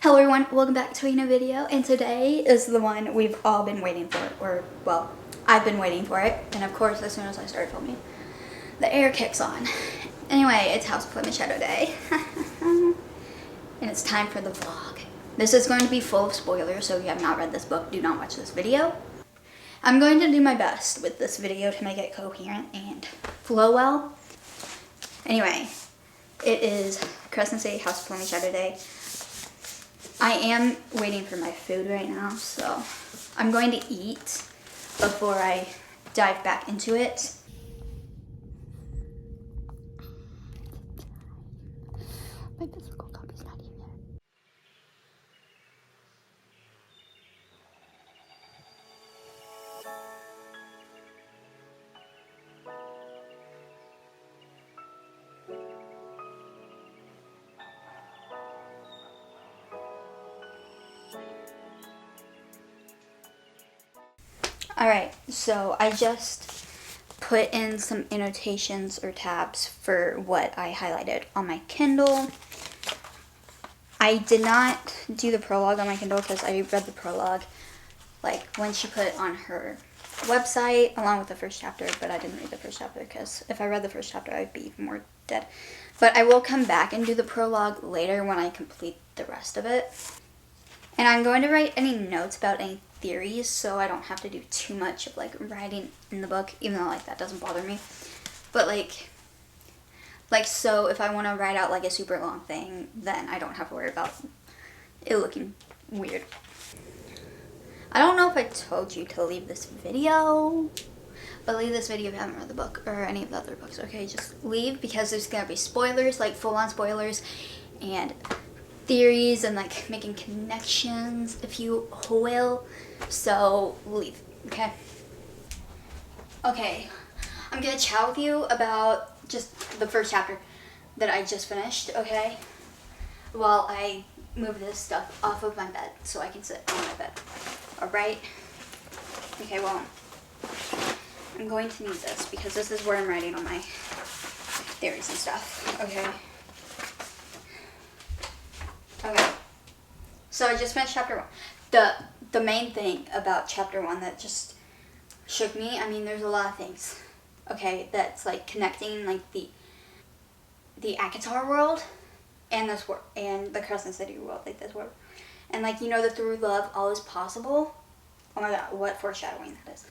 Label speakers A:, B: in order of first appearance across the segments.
A: Hello everyone, welcome back to a new video, and today is the one we've all been waiting for, or well, I've been waiting for it, and of course as soon as I started filming, the air kicks on. Anyway, it's House of Flame and Shadow Day, and it's time for the vlog. This is going to be full of spoilers, so if you have not read this book, do not watch this video. I'm going to do my best with this video to make it coherent and flow well. Anyway, it is Crescent City House of Flame and Shadow Day. I am waiting for my food right now, so I'm going to eat before I dive back into it. My physical copy's not here yet. Alright, so I just put in some annotations or tabs for what I highlighted on my Kindle. I did not do the prologue on my Kindle because I read the prologue like when she put it on her website along with the first chapter, but I didn't read the first chapter because if I read the first chapter I'd be even more dead. But I will come back and do the prologue later when I complete the rest of it. And I'm going to write any notes about any theories so I don't have to do too much of like writing in the book, even though like that doesn't bother me. But like so if I want to write out like a super long thing, then I don't have to worry about it looking weird. I don't know if I told you to leave this video, but leave this video if you haven't read the book or any of the other books, okay? Just leave because there's gonna be spoilers, like full-on spoilers, and theories and like making connections, if you will. So leave, okay? Okay, I'm gonna chat with you about just the first chapter that I just finished, okay? While I move this stuff off of my bed so I can sit on my bed. Alright? Okay, well, I'm going to need this because this is where I'm writing all my theories and stuff, okay? Okay, so I just finished chapter 1. The main thing about chapter 1 that just shook me, I mean, there's a lot of things, okay, that's like connecting like the Akatar world and this world and the Crescent City world, like this world, and like, you know, the through love all is possible. Oh my god, what foreshadowing that is.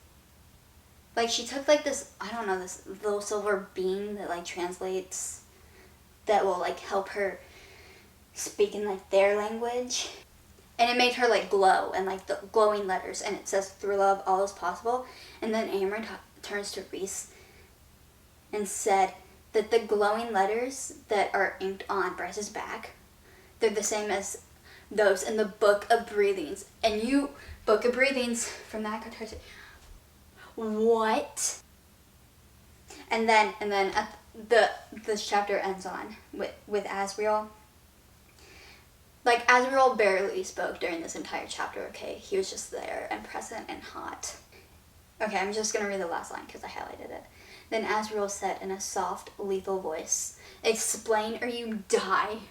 A: Like, she took like this, I don't know, this little silver beam that like translates, that will like help her speak in like their language, and it made her like glow, and like the glowing letters, and it says through love all is possible. And then Amber turns to Reese and said that the glowing letters that are inked on Bryce's back, they're the same as those in the Book of Breathings. And you, Book of Breathings from the Akatar, what? And then at this chapter ends on with Asriel. Like, Asriel barely spoke during this entire chapter, okay? He was just there and present and hot. Okay, I'm just gonna read the last line because I highlighted it. Then Asriel said in a soft, lethal voice, "Explain or you die."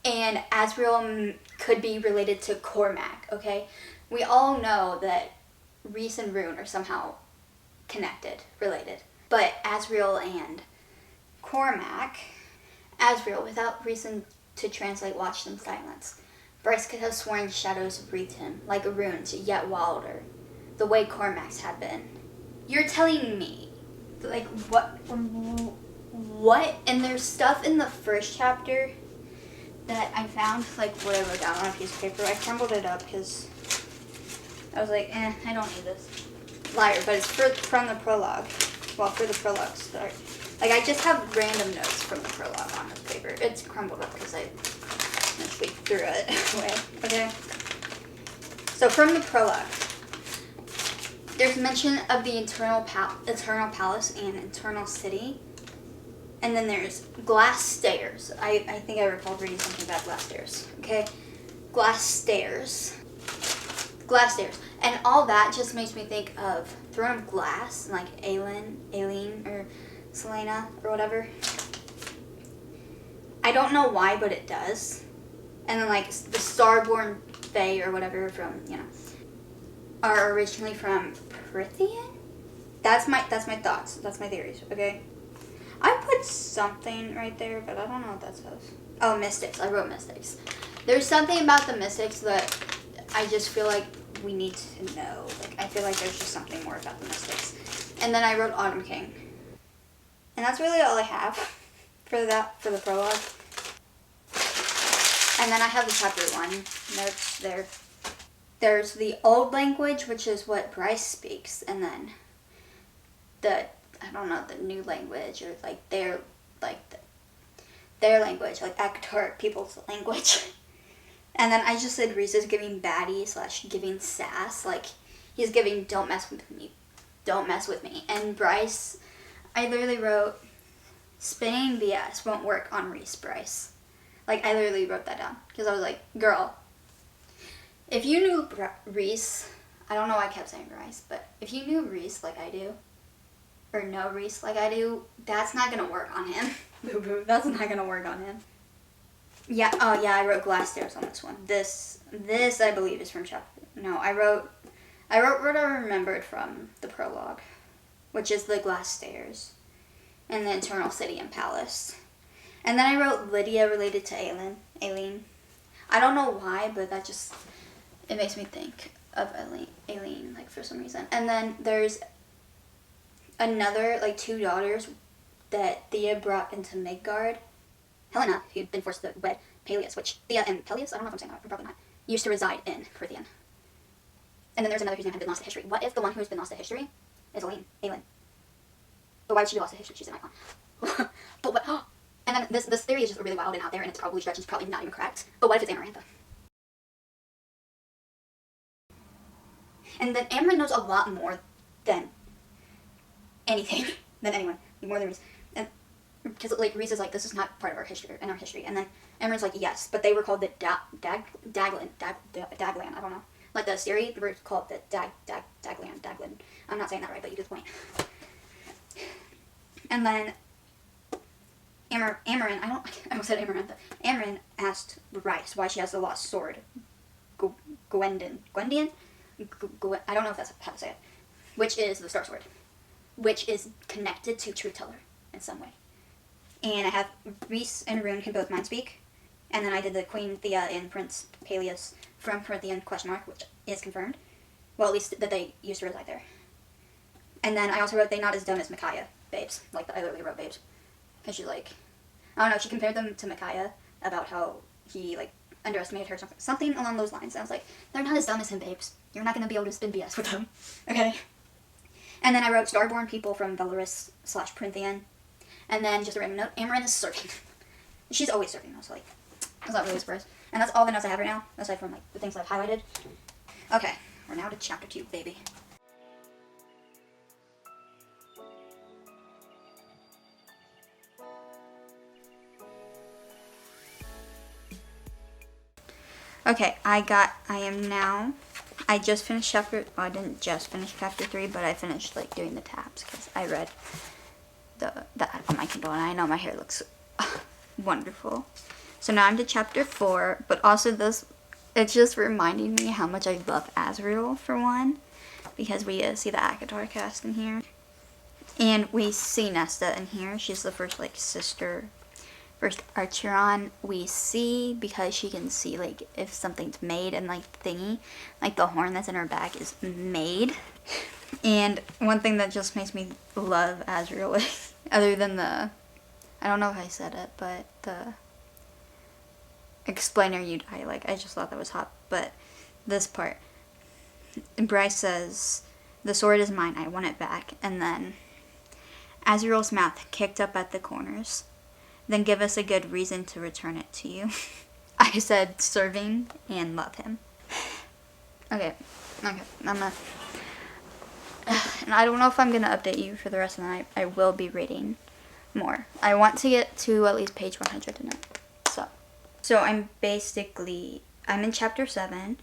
A: And Asriel could be related to Cormac, okay? We all know that Reese and Rune are somehow connected, related. But Asriel and Cormac, Asriel, without reason to translate, watched in silence. Bryce could have sworn shadows breathed him, like runes, yet wilder, the way Cormac's had been. You're telling me, like, what? And there's stuff in the first chapter that I found, like, what I wrote down on a piece of paper. I crumbled it up because I was like, I don't need this. Liar, but it's from the prologue. Well, for the prologue start. Like, I just have random notes from the prologue on this paper. It's crumbled up because I eventually threw it away. Okay? So, from the prologue, there's mention of the Eternal Palace and Eternal City. And then there's glass stairs. I think I recall reading something about glass stairs. Okay? Glass stairs. And all that just makes me think of Throne of Glass, like Aileen, or Selena, or whatever. I don't know why, but it does. And then like the Starborn Fae or whatever from, you know, are originally from Prithian? That's my thoughts. That's my theories, okay? I put something right there, but I don't know what that says. Oh, Mystics. I wrote Mystics. There's something about the Mystics that I just feel like we need to know. Like, I feel like there's just something more about the Mystics. And then I wrote Autumn King. And that's really all I have for the prologue. And then I have the chapter 1 notes there. There's the old language, which is what Bryce speaks, and then the new language, or like their language, like Akatar people's language. And then I just said Reese is giving baddie / giving sass, like he's giving don't mess with me. And Bryce, I literally wrote spinning BS won't work on Reese, Bryce. Like, I literally wrote that down because I was like, girl, if you knew Reese, I don't know why I kept saying Bryce, but if you knew Reese like I do, or know Reese like I do, that's not gonna work on him. Boo boo, that's not gonna work on him. Yeah, oh yeah, I wrote glass stairs on this one. This I believe is from chapter. No, I wrote what I remembered from the prologue, which is the glass stairs, and the Eternal City and Palace. And then I wrote Lydia related to Aileen. I don't know why, but that just, it makes me think of Aileen, like, for some reason. And then there's another, like, 2 daughters that Thea brought into Midgard. Helena, who'd been forced to wed Peleus, which Thea and Peleus, I don't know if I'm saying that, probably not, used to reside in Prithian. And then there's another whose name had been lost to history. What if the one who's been lost to history is Aileen? But why would she be lost to history? She's an icon. But what? And then this theory is just really wild and out there, and it's probably stretched, it's probably not even correct. But what if it's Amarantha? And then Amaranth knows a lot more than anything, than anyone, more than Reese. And because like Reese is like, this is not part of our history, and then Amaranth's like, yes, but they were called the Daglan. I don't know. Like the Siri were called the Daglan. I'm not saying that right, but you get the point. And then Amaranth, I almost said Amarantha. Amaranth asked Bryce why she has the lost sword. Gwendian? I don't know if that's how to say it. Which is the Star Sword. Which is connected to Truth Teller in some way. And I have Reese and Rune can both mind speak. And then I did the Queen Thea and Prince Peleus from Prithian ? Which is confirmed. Well, at least that they used to reside there. And then I also wrote they not as dumb as Micaiah, babes. Like, I literally wrote babes. Because she, like, I don't know, she compared them to Micaiah about how he, like, underestimated her, something along those lines. And I was like, they're not as dumb as him, babes. You're not going to be able to spin BS with them. Okay? And then I wrote Starborn people from Belarus / Prithian. And then just a random note, Amaranth is surfing. She's always surfing, though, so, like, I was not really surprised. And that's all the notes I have right now, aside from, like, the things I've highlighted. Okay, we're now to chapter 2, baby. Okay, I just finished chapter, well, I didn't just finish chapter 3, but I finished, like, doing the tabs, because I read that on my Kindle, and I know my hair looks wonderful. So now I'm to chapter 4, but also it's just reminding me how much I love Azrael, for one, because we see the Akatar cast in here, and we see Nesta in here. She's the first, like, first Archeron we see, because she can see, like, if something's made, and, like, thingy, like, the horn that's in her back is made. And one thing that just makes me love Azrael, other than I don't know if I said it, but the explainer you die, like, I just thought that was hot. But this part, Bryce says, the sword is mine, I want it back. And then Azrael's mouth kicked up at the corners. Then give us a good reason to return it to you. I said serving and love him. Okay, I'm gonna, and I don't know if I'm gonna update you for the rest of the night. I will be reading more. I want to get to at least page 100 tonight. So I'm in chapter 7,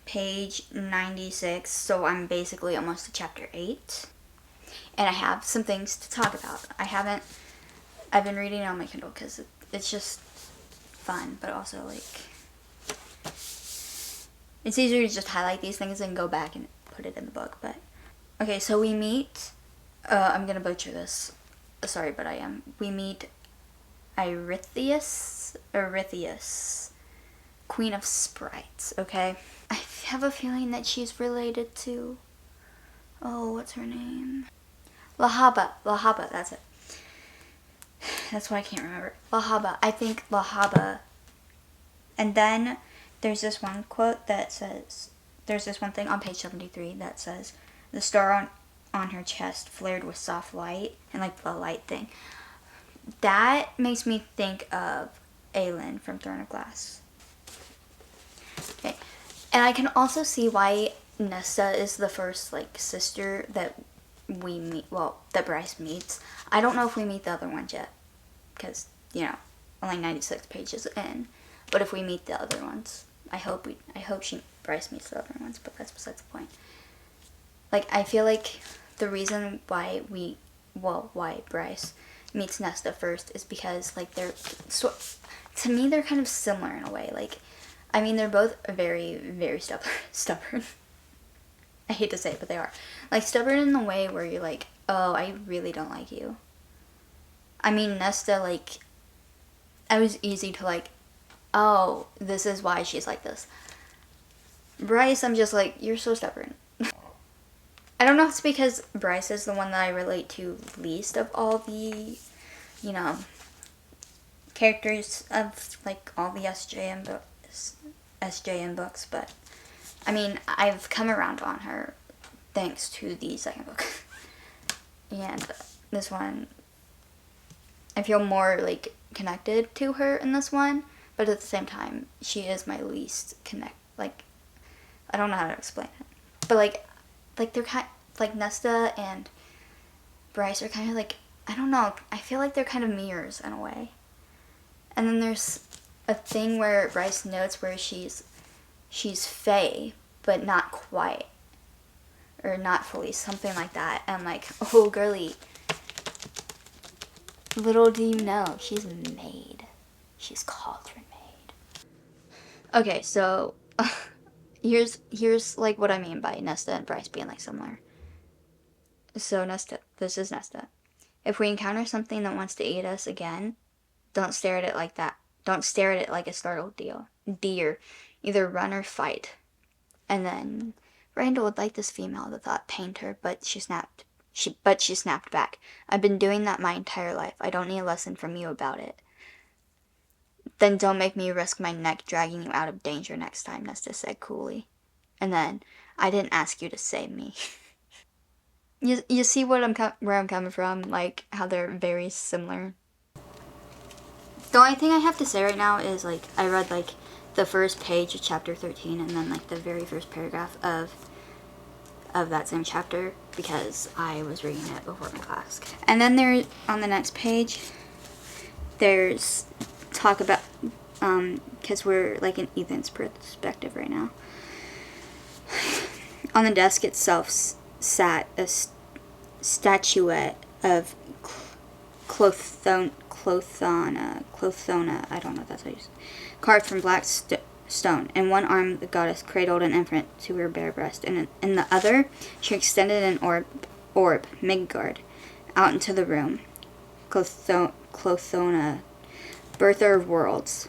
A: page 96, so I'm basically almost to chapter 8. And I have some things to talk about. I haven't I've been reading it on my Kindle because it's just fun, but also like it's easier to just highlight these things and go back and put it in the book. But okay, so we meet I'm gonna butcher this, sorry, but I am. We meet Erytheus, Queen of Sprites. Okay, I have a feeling that she's related to, oh, what's her name, Lahaba, that's it. That's what I can't remember. Lahaba. I think Lahaba. And then there's this one quote that says, there's this one thing on page 73 that says, the star on her chest flared with soft light, and like the light thing. That makes me think of Aelin from Throne of Glass. Okay. And I can also see why Nesta is the first like sister that we meet, well, that Bryce meets. I don't know if we meet the other ones yet, because, you know, only 96 pages in. But if we meet the other ones, I hope Bryce meets the other ones, but that's besides the point. Like, I feel like the reason why why Bryce meets Nesta first is because, like, to me, they're kind of similar in a way. Like, I mean, they're both very, very stubborn. I hate to say it, but they are. Like, stubborn in the way where you're like, oh, I really don't like you. I mean, Nesta, like, I was easy to like, oh, this is why she's like this. Bryce, I'm just like, you're so stubborn. I don't know if it's because Bryce is the one that I relate to least of all the, you know, characters of, like, all the SJM books, but, I mean, I've come around on her thanks to the second book. And this one, I feel more, like, connected to her in this one, but at the same time, she is my least like, I don't know how to explain it. But, like they're kind, like, Nesta and Bryce are kind of, like, I don't know, I feel like they're kind of mirrors in a way. And then there's a thing where Bryce notes where she's Fae, but not quite. Or not fully, something like that. And I'm like, oh, girly. Little do you know, she's made. She's cauldron made. Okay, so here's like what I mean by Nesta and Bryce being like similar. So this is Nesta. If we encounter something that wants to eat us again, don't stare at it like that. Don't stare at it like a startled deer. Either run or fight. And then Randall would like this female, the thought pained her, but she snapped back. I've been doing that my entire life. I don't need a lesson from you about it. Then don't make me risk my neck dragging you out of danger next time, Nesta said coolly. And then, I didn't ask you to save me. You see where I'm coming from? Like, how they're very similar. The only thing I have to say right now is, like, I read, like, the first page of chapter 13 and then, like, the very first paragraph of that same chapter because I was reading it before my class. And then there, on the next page, there's talk about, because we're, like, in Ethan's perspective right now. On the desk itself sat a statuette of Clothona, I don't know if that's how you say it, carved from black stone. In one arm, the goddess cradled an infant to her bare breast, and in the other, she extended an orb, Midgard, out into the room. Clothona, birther of worlds.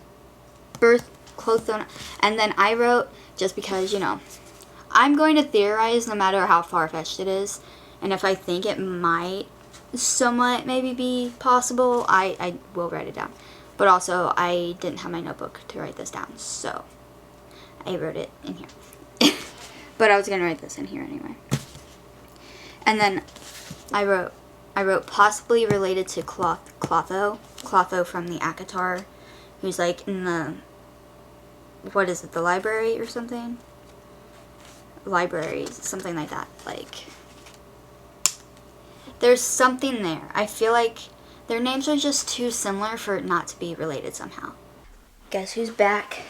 A: Clothona. And then I wrote, just because, you know, I'm going to theorize no matter how far-fetched it is, and if I think it might somewhat maybe be possible, I will write it down. But also, I didn't have my notebook to write this down, so I wrote it in here. But I was going to write this in here anyway. And then I wrote possibly related to Clotho from the Akatar, who's like in the, what is it, the library or something? Libraries, something like that. Like, there's something there. I feel like their names are just too similar for it not to be related somehow. Guess who's back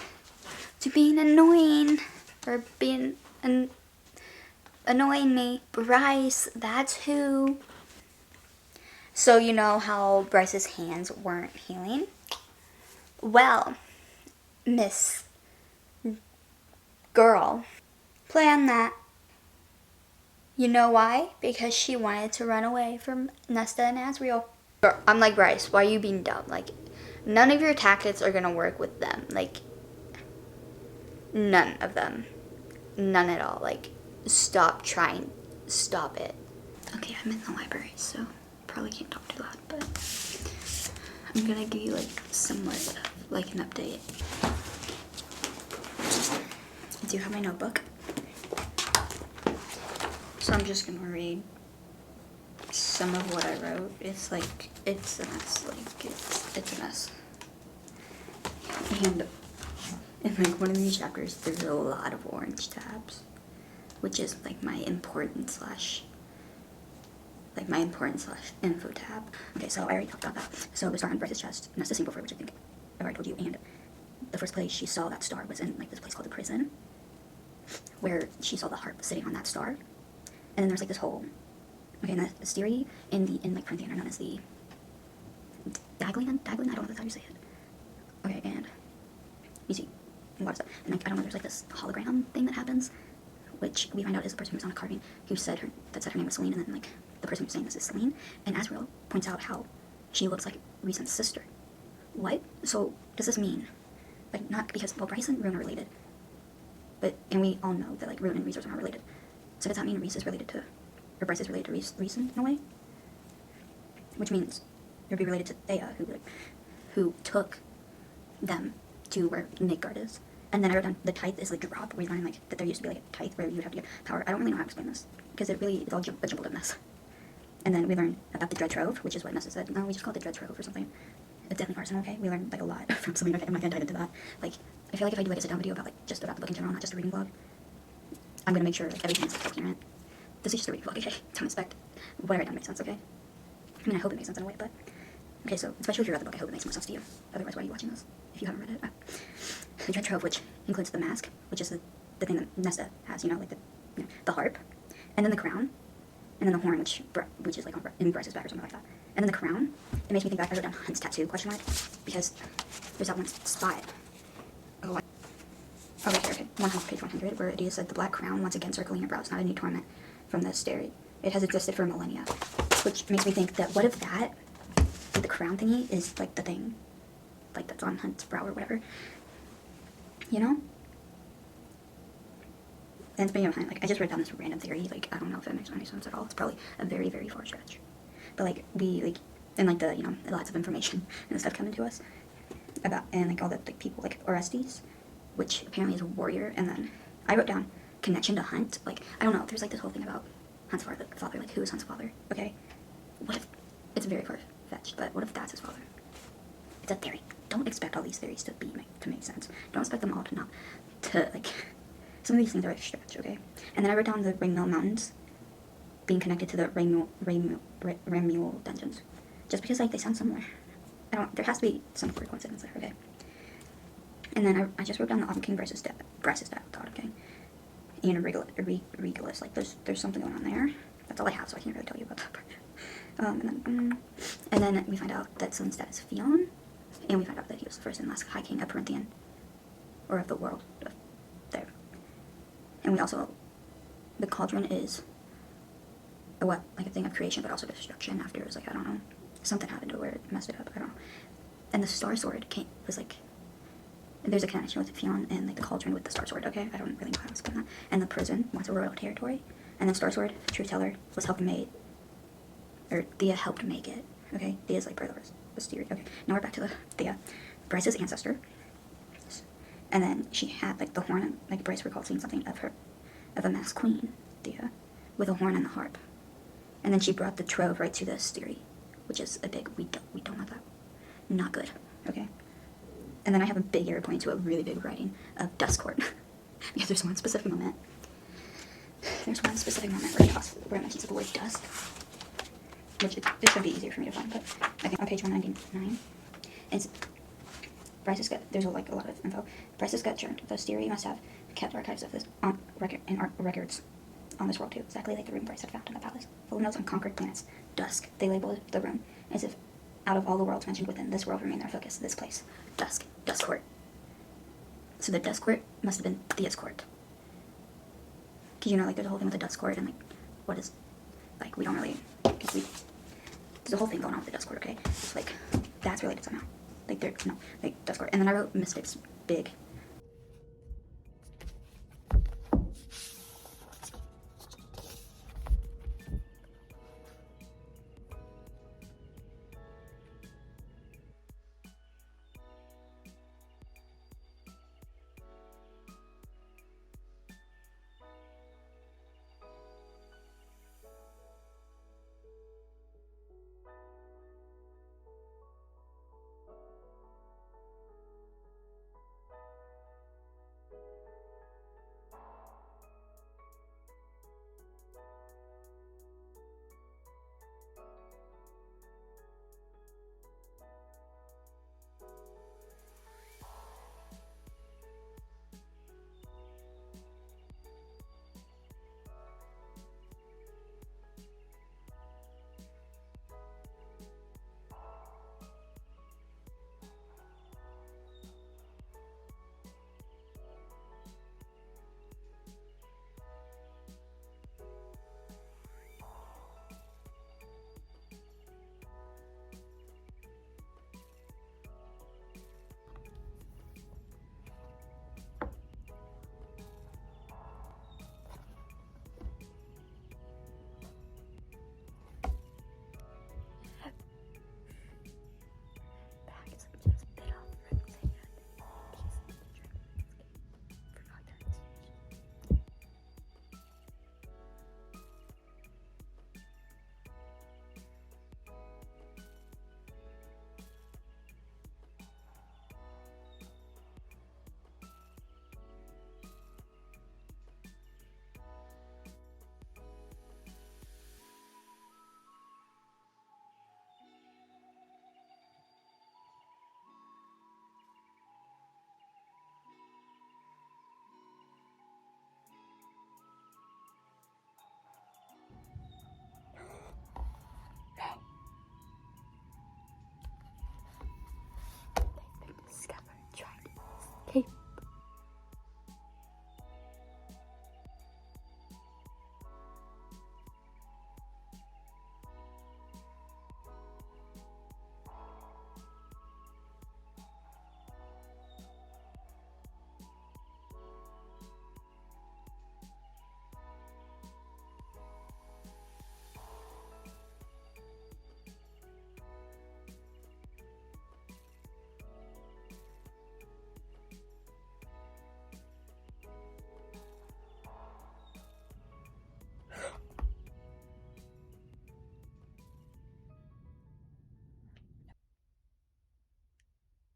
A: to being annoying, or being annoying me? Bryce, that's who. So you know how Bryce's hands weren't healing? Well, Miss Girl planned that. You know why? Because she wanted to run away from Nesta and Asriel. I'm like, Bryce, why are you being dumb? Like, none of your tactics are gonna work with them. Like, none of them. None at all. Like, stop trying. Stop it. Okay, I'm in the library, so probably can't talk too loud, but I'm gonna give you, like, somewhat of, like, an update. I do have my notebook. So I'm just gonna read some of what I wrote. It's like, it's a mess. Like, it's a mess. And in like one of these chapters, there's a lot of orange tabs, which is like my important slash info tab. Okay, so I already talked about that. So the star on Bryce's chest, and that's the same before, which I think I've already told you. And the first place she saw that star was in like this place called the prison, where she saw the harp sitting on that star. And then there's like this whole, okay, and the theory in like Corinthian are known as the Daglin, I don't know if that's how you say it. Okay, and you see a lot of stuff. And like, I don't know, there's like this hologram thing that happens, which we find out is the person who's on a carving who said her name was Celine, and then like the person who's saying this is Celine. And Asriel points out how she looks like Rhysand's sister. What? So does this mean, like, not because, well, Bryce and Rune are related, but, and we all know that like Rune and Rhys are not related. So does that mean Rhys is related to, or Bryce is related to Rhysand in a way? Which means it would be related to Thea, who took them to where Midgard is. And then I wrote down the tithe is like drop, where you learn like that there used to be like a tithe where you would have to get power. I don't really know how to explain this because it's all a jumbled up mess. And then we learned about the Dread Trove, which is what Nessa said. No, we just call it the Dread Trove or something. It's definitely arsenal, okay? We learned like a lot from something. Okay, I'm not gonna dive into that. Like, I feel like if I do like a sit down video about like just about the book in general, not just a reading vlog, I'm gonna make sure like everything's coherent. This is just a reading vlog, okay? Don't expect what I write down makes sense, okay? I mean, I hope it makes sense in a way, but okay. So especially if you read the book, I hope it makes more sense to you. Otherwise, why are you watching this if you haven't read it? The Dread Trove, which includes the mask, which is the thing that Nesta has, you know, like the harp, and then the crown, and then the horn, which is like on in Bryce's back or something like that. And then the crown, it makes me think back, I wrote down Hunt's tattoo, question mark, because there's that one spot. Oh, right here, okay. Page 100, where it said the black crown once again circling your brows, not a new torment from the sterry. It has existed for millennia, which makes me think that what if that, like the crown thingy, is like the thing, like that's on Hunt's brow or whatever, you know? And it's behind, like, I just wrote down this random theory, like, I don't know if it makes any sense at all. It's probably a very, very far stretch. But, like, and, like, the, you know, lots of information and stuff coming to us about, and, like, all the, like, people, like, Orestes, which apparently is a warrior, and then I wrote down connection to Hunt, like, I don't know, there's, like, this whole thing about Hunt's father, like, who is Hunt's father, okay? What if, it's very far-fetched, but what if that's his father? It's a theory. Don't expect all these theories to make sense. Don't expect them all to, like, some of these things are a stretch, okay? And then I wrote down the Ringmill Mountains being connected to the Ringmill dungeons. Just because, like, they sound similar. There has to be some sort of coincidence there, okay? And then I just wrote down the Autumn King Bryce's dad, the Autumn King. And Regalis, like, there's something going on there. That's all I have, so I can't really tell you about that part. And then we find out that Celine's dad is Fionn, and we find out that he was the first and last High King of Corinthian, or of the world, of there. And we also, the cauldron is like a thing of creation, but also destruction after it was like, I don't know, something happened to where it messed it up, I don't know. And the Star Sword was like, there's a connection with Fionn and like the cauldron with the Star Sword, okay? I don't really know how to explain that. And the prison was a royal territory, and then Star Sword, Truth Teller, was helping made, or Thea helped make it, okay? Thea's like brother was theory, okay? Now we're back to Thea, Bryce's ancestor. And then she had, like, the horn, like, Bryce recalled seeing something of a masked queen, Thea, with a horn and the harp. And then she brought the trove right to the styrie, which is a big, we don't want that. Not good, okay? And then I have a big arrow pointing to a really big writing of Duskcourt. Because there's one specific moment. Where it mentions the word dusk. Which this would be easier for me to find, but I think on page 199, it's Bryce's gut. There's a lot of info. Bryce's gut churned. The styrie must have kept archives of this records on this world too, exactly like the room Bryce had found in the palace. Full of notes on conquered planets. Dusk, they labeled the room, as if out of all the worlds mentioned within, this world remained their focus, this place. Dusk. Dusk Court. So the Dusk Court must have been Thea's court. Because, you know, like, there's a whole thing with the Dusk Court, and, like, what is, like, we don't really, because there's a whole thing going on with the Dusk Court, okay? So, like, that's related somehow. Like, Dusk Court. And then I wrote Mystics big.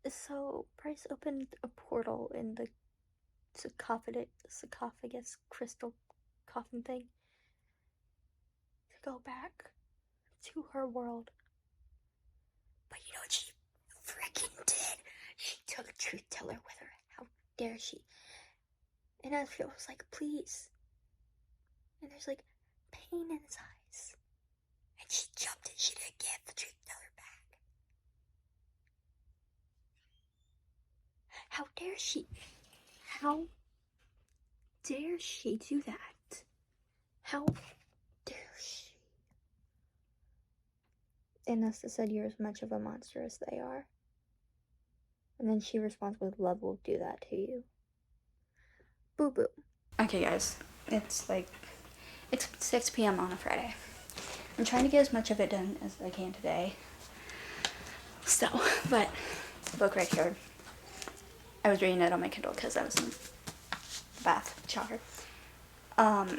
A: So, Bryce opened a portal in the sarcophagus crystal coffin thing to go back to her world. But you know what she freaking did? She took Truth Teller with her. How dare she? And Asriel was like, please. And there's like pain in his eyes. And she jumped and she didn't give the Truth Teller back. How dare she? How dare she do that? How dare she? And Nesta said, you're as much of a monster as they are. And then she responds with, love will do that to you. Boo boo. Okay, guys. It's 6 p.m. on a Friday. I'm trying to get as much of it done as I can today. So, but, book right here. I was reading it on my Kindle because I was in the bath shower.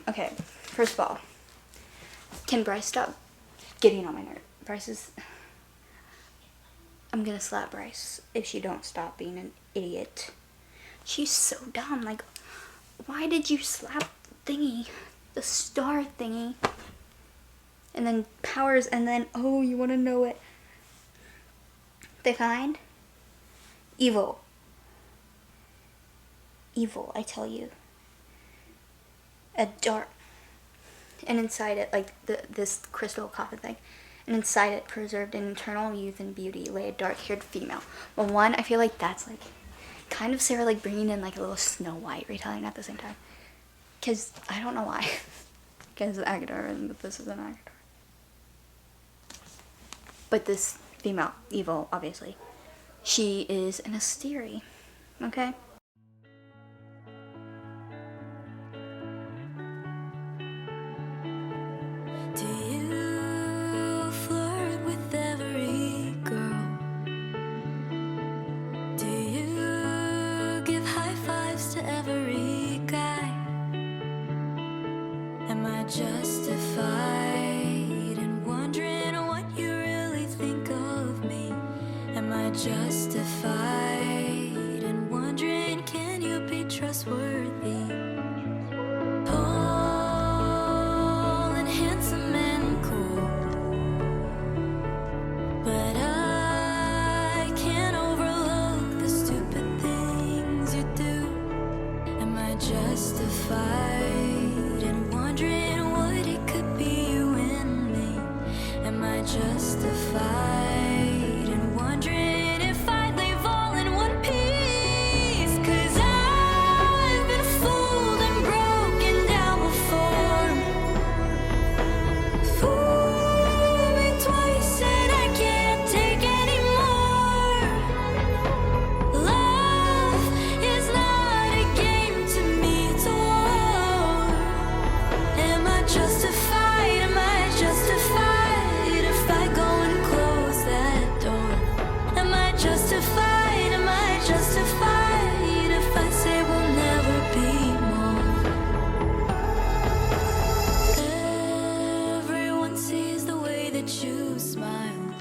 A: Okay. First of all, can Bryce stop getting on my nerve? I'm gonna slap Bryce if she don't stop being an idiot. She's so dumb. Like, why did you slap thingy? The star thingy. And then powers, and then, oh, you wanna know it. They find evil. Evil, I tell you. A dark. and inside it, like this crystal coffin thing, and inside it, preserved in eternal youth and beauty, lay a dark-haired female. Well, one, I feel like that's like kind of Sarah like bringing in like a little Snow White retelling at the same time, because I don't know why, because Agador, and this is an Agador. But this female, evil, obviously, she is an Asteri, okay?
B: Do you flirt with every girl? Do you give high fives to every guy? Am I justified in wondering what you really think of me? Am I justified in wondering, can you be trustworthy? Tall and handsome and cool, but I can't overlook the stupid things you do. Am I justified in wondering what it could be, you and me? Am I justified in wondering if I'd leave all in one piece? 'Cause I've been fooled and broken down before. Fool me twice and I can't take anymore. Love is not a game to me, it's a war. Am I justified? Am I justified if I go and close that door? Am I justified? Am I justified if I say we'll never be more? Everyone sees the way that you smile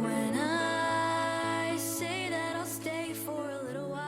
B: when I say that I'll stay for a little while.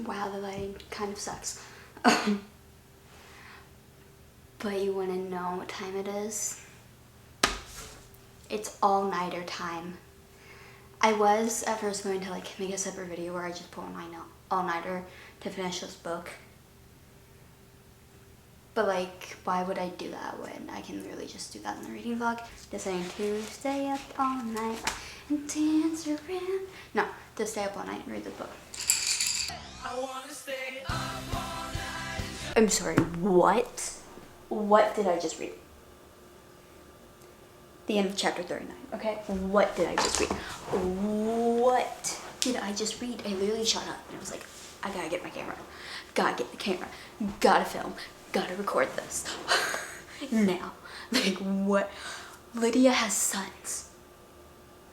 A: Wow, the lighting kind of sucks. But you want to know what time it is? It's all-nighter time. I was at first going to like make a separate video where I just pull my all-nighter to finish this book. But like, why would I do that when I can literally just do that in the reading vlog? Deciding to stay up all night and dance around. No, to stay up all night and read the book.
B: I wanna stay up all night.
A: I'm sorry, what? What did I just read? The end of chapter 39, okay? What did I just read? What did I just read? I literally shut up and I was like, I gotta get my camera. Gotta get the camera. Gotta film. Gotta record this. Now. Like, what? Lydia has sons.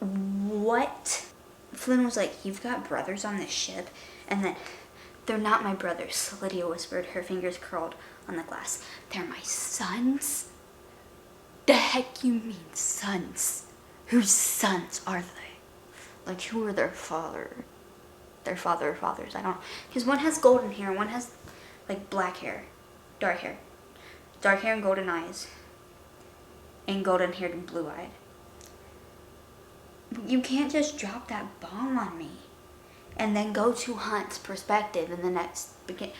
A: What? Flynn was like, you've got brothers on this ship? And then They're not my brothers, Lydia whispered, her fingers curled on the glass. They're my sons? The heck you mean sons? Whose sons are they? Like, who are their father? Their father or fathers, I don't know. Because one has golden hair, one has, like, black hair. Dark hair. Dark hair and golden eyes. And golden haired and blue eyed. You can't just drop that bomb on me. And then go to Hunt's perspective in the next begin.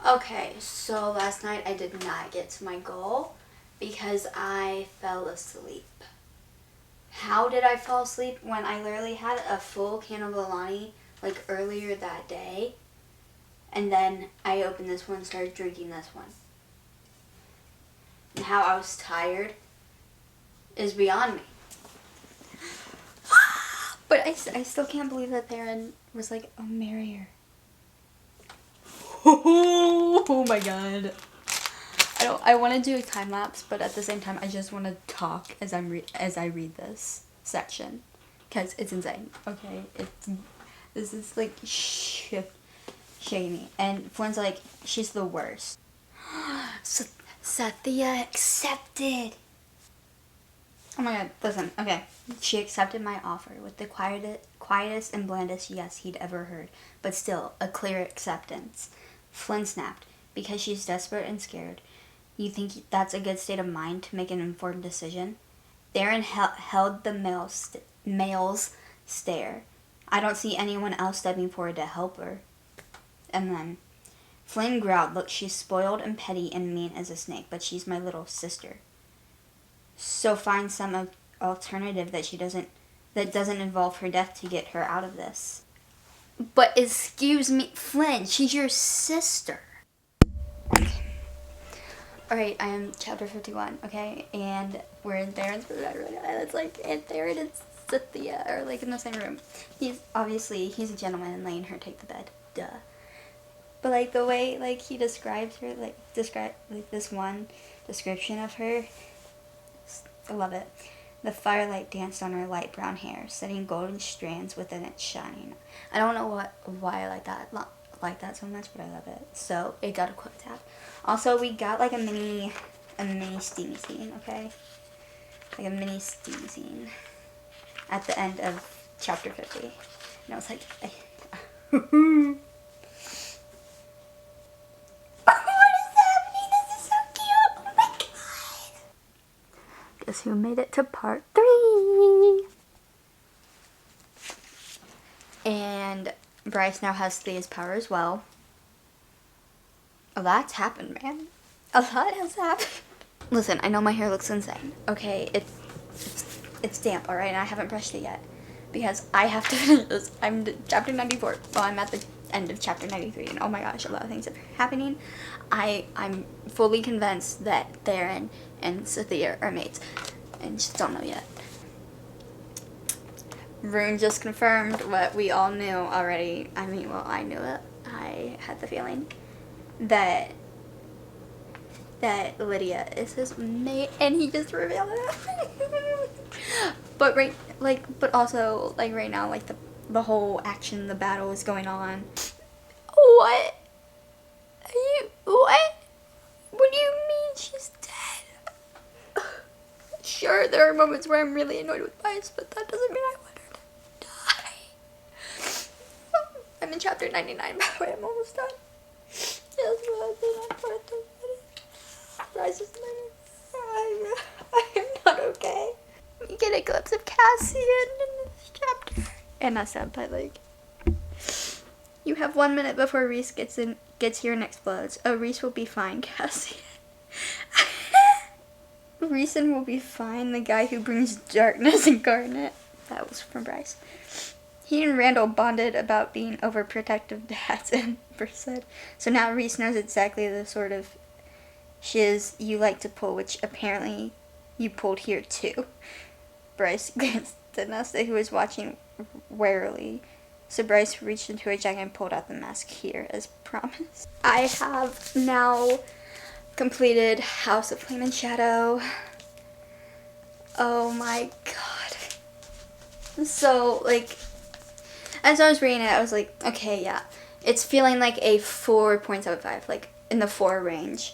A: Okay, so last night I did not get to my goal because I fell asleep. How did I fall asleep? When I literally had a full can of Alani like earlier that day, and then I opened this one and started drinking this one. And how I was tired is beyond me. But I still can't believe that Theron was like, oh, marry her. Oh my god. I want to do a time lapse, but at the same time I just want to talk as I read this section, because it's insane. Okay, this is like shamey, and Flynn's like, she's the worst. So Satya accepted. Oh my god, listen, okay. She accepted my offer with the quietest and blandest yes he'd ever heard, but still, a clear acceptance. Flynn snapped, because she's desperate and scared. You think that's a good state of mind to make an informed decision? Theron held the male's stare. I don't see anyone else stepping forward to help her. And then, Flynn growled, look, she's spoiled and petty and mean as a snake, but she's my little sister. So find some alternative that doesn't involve her death to get her out of this. But excuse me, Flynn, she's your sister. Alright, I am chapter 51, okay? And we're in Theron's bed. It's like, and Theron and Satya are like in the same room. He's a gentleman and letting her take the bed. Duh. But like the way like he describes her, like this one description of her, I love it. The firelight danced on her light brown hair, setting golden strands within its shining. I don't know why I like that so much, but I love it. So it got a quote tag. Also, we got like a mini steamy scene, okay? Like a mini steamy scene at the end of chapter 50. And I was like, what is happening? This is so cute. Oh my god. Guess who made it to part 3? And Bryce now has Thea's power as well. A lot's happened, man. A lot has happened. Listen, I know my hair looks insane. Okay, it's damp, alright, and I haven't brushed it yet. Because I have to finish this. I'm chapter 94. Well, I'm at the end of chapter 93, and oh my gosh, a lot of things are happening. I'm fully convinced that Theron and Satya are mates. And just don't know yet. Rune just confirmed what we all knew already. I mean, well, I knew it. I had the feeling that Lydia is his mate, and he just revealed it. but also right now, like the whole action, the battle is going on. What? What? What do you mean she's dead? Sure, there are moments where I'm really annoyed with Bryce, but that doesn't mean I want her to die. I'm in chapter 99, by the way. I'm almost done. Yes, Bryce is murdered. I'm not okay. You get a glimpse of Cassian in this chapter. And I said, but like, you have 1 minute before Reese gets here and explodes. Oh, Reese will be fine, Cassian. Reese will be fine, the guy who brings darkness incarnate. That was from Bryce. He and Randall bonded about being overprotective dads, and Bryce said. So now Reese knows exactly the sort of shiz you like to pull, which apparently you pulled here too. Bryce glanced at Nesta, who was watching warily. So Bryce reached into her jacket and pulled out the mask here, as promised. I have now completed House of Flame and Shadow. Oh my god. So, like, as I was reading it, I was like, okay, yeah, it's feeling like a 4.75, like in the 4 range.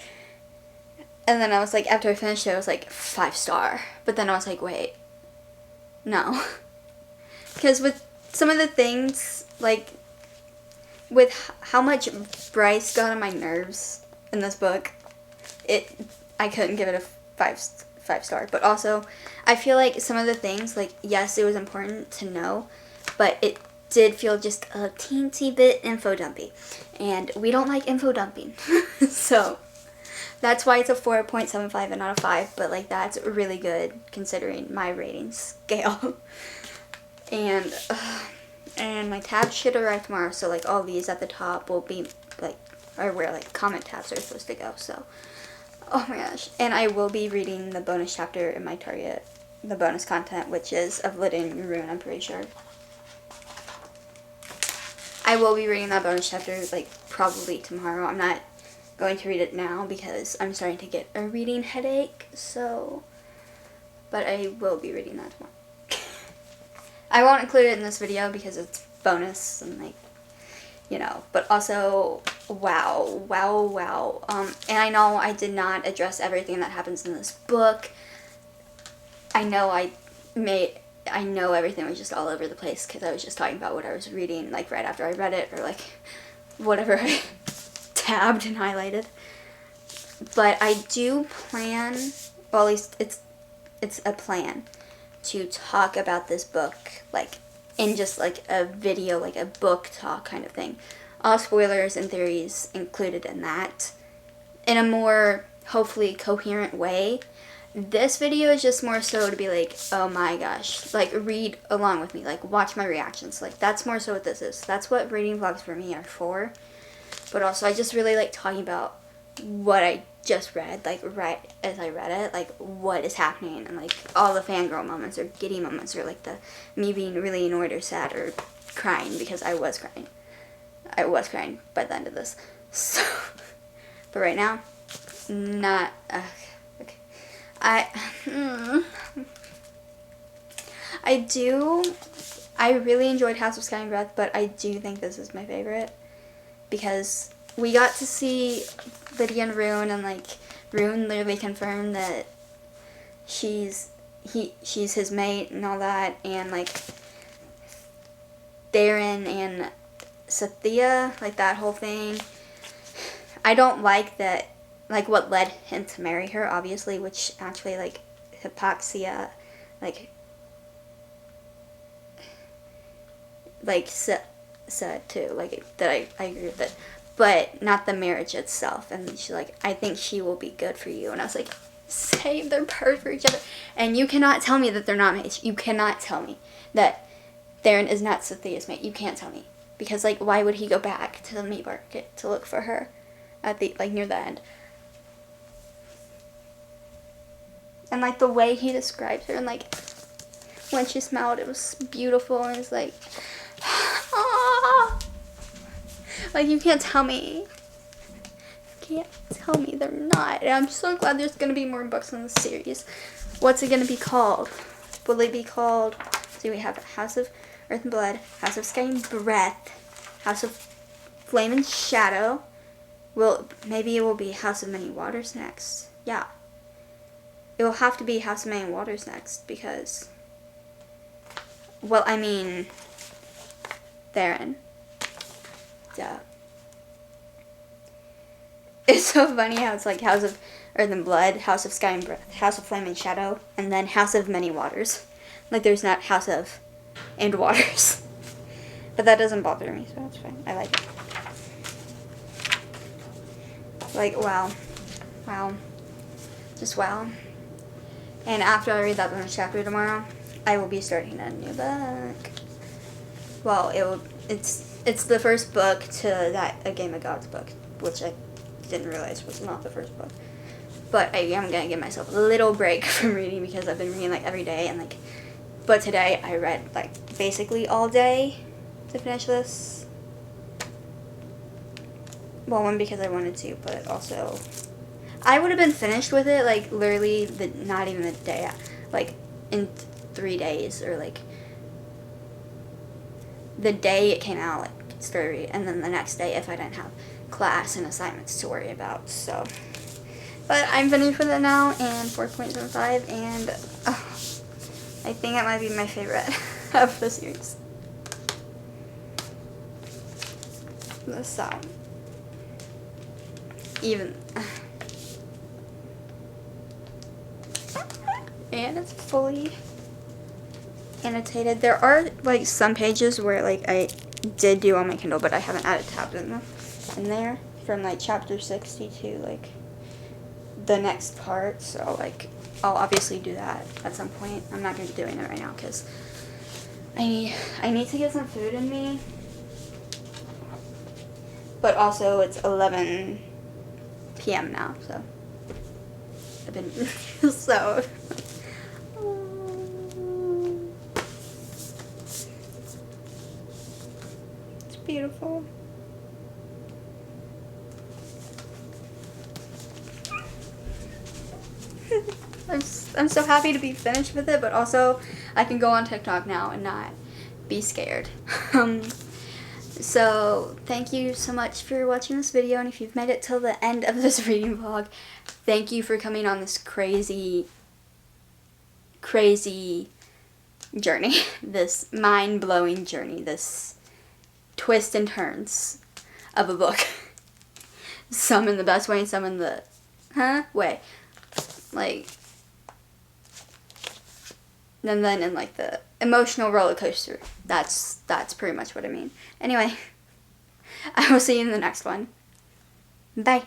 A: And then I was like, after I finished it, I was like 5-star. But then I was like, wait, no, because with some of the things, like with how much Bryce got on my nerves in this book, I couldn't give it a 5-star. But also, I feel like some of the things, like, yes, it was important to know, but it did feel just a teensy bit info dumpy, and we don't like info dumping. So that's why it's a 4.75 and not a 5, but like that's really good considering my rating scale. And my tabs should arrive tomorrow, so like all these at the top will be like, or where like comment tabs are supposed to go. So, oh my gosh. And I will be reading the bonus chapter in my Target, the bonus content, which is of Lydian Rune, I'm pretty sure. I will be reading that bonus chapter like probably tomorrow. I'm not going to read it now because I'm starting to get a reading headache, so, but I will be reading that tomorrow. I won't include it in this video because it's bonus and like, you know, but also, wow. And I know I did not address everything that happens in this book. I know everything was just all over the place because I was just talking about what I was reading like right after I read it, or like whatever I tabbed and highlighted. But I do plan, well, at least it's a plan to talk about this book like in just like a video, like a book talk kind of thing. All spoilers and theories included in that, in a more hopefully coherent way. This video is just more so to be like, oh my gosh, like read along with me, like watch my reactions. Like that's more so what this is. That's what reading vlogs for me are for. But also I just really like talking about what I just read, like right as I read it, like what is happening, and like all the fangirl moments or giddy moments, or like the me being really annoyed or sad or crying, because I was crying by the end of this. So, but right now, not okay. I really enjoyed House of Sky and Breath, but I do think this is my favorite because we got to see Lydia and Rune, and like Rune literally confirmed that she's his mate and all that, and like Darren and Sathea, like that whole thing. I don't like that, like what led him to marry her, obviously, which actually like hypoxia, like said too, like that I agree with it, but not the marriage itself. And she's like, I think she will be good for you, and I was like, same, they're perfect for each other. And you cannot tell me that they're not mates. You cannot tell me that Darren is not Sathea's mate. You can't tell me, because like why would he go back to the meat market to look for her at the like near the end? And like the way he describes her, and like when she smiled, it was beautiful, and it's like, ah, like you can't tell me. You can't tell me they're not. And I'm so glad there's gonna be more books in this series. What's it gonna be called? Will it be called? So we have House of Earth and Blood, House of Sky and Breath, House of Flame and Shadow. Maybe it will be House of Many Waters next. Yeah. It will have to be House of Many Waters next because, well, I mean, Theron. Duh. It's so funny how it's like House of Earth and Blood, House of Sky and Breath, House of Flame and Shadow, and then House of Many Waters. Like there's not House of and Waters. But that doesn't bother me, so that's fine. I like it. Like, wow. Wow. Just wow. And after I read that bonus chapter tomorrow, I will be starting a new book. Well, it's the first book to that A Game of Gods book, which I didn't realize was not the first book. But I am gonna give myself a little break from reading because I've been reading like every day, and like, but today I read like basically all day to finish this. Well, one, because I wanted to, but also I would have been finished with it like literally not even the day, like in 3 days, or like the day it came out, like story, and then the next day if I didn't have class and assignments to worry about. So, but I'm finished with it now, and 4.75, and I think it might be my favorite of the series. The sound, even, and it's fully annotated. There are like some pages where like I did do on my Kindle, but I haven't added tabs in there from like chapter 60 to like the next part. So like I'll obviously do that at some point. I'm not gonna be doing it right now because I need to get some food in me. But also it's 11 p.m. now, so I've been so. It's beautiful. I'm so happy to be finished with it, but also I can go on TikTok now and not be scared. So thank you so much for watching this video, and if you've made it till the end of this reading vlog, thank you for coming on this crazy journey, this mind-blowing journey, this twists and turns of a book. Some in the best way and some in the way. Like, and then in like the emotional roller coaster. That's pretty much what I mean. Anyway, I will see you in the next one. Bye.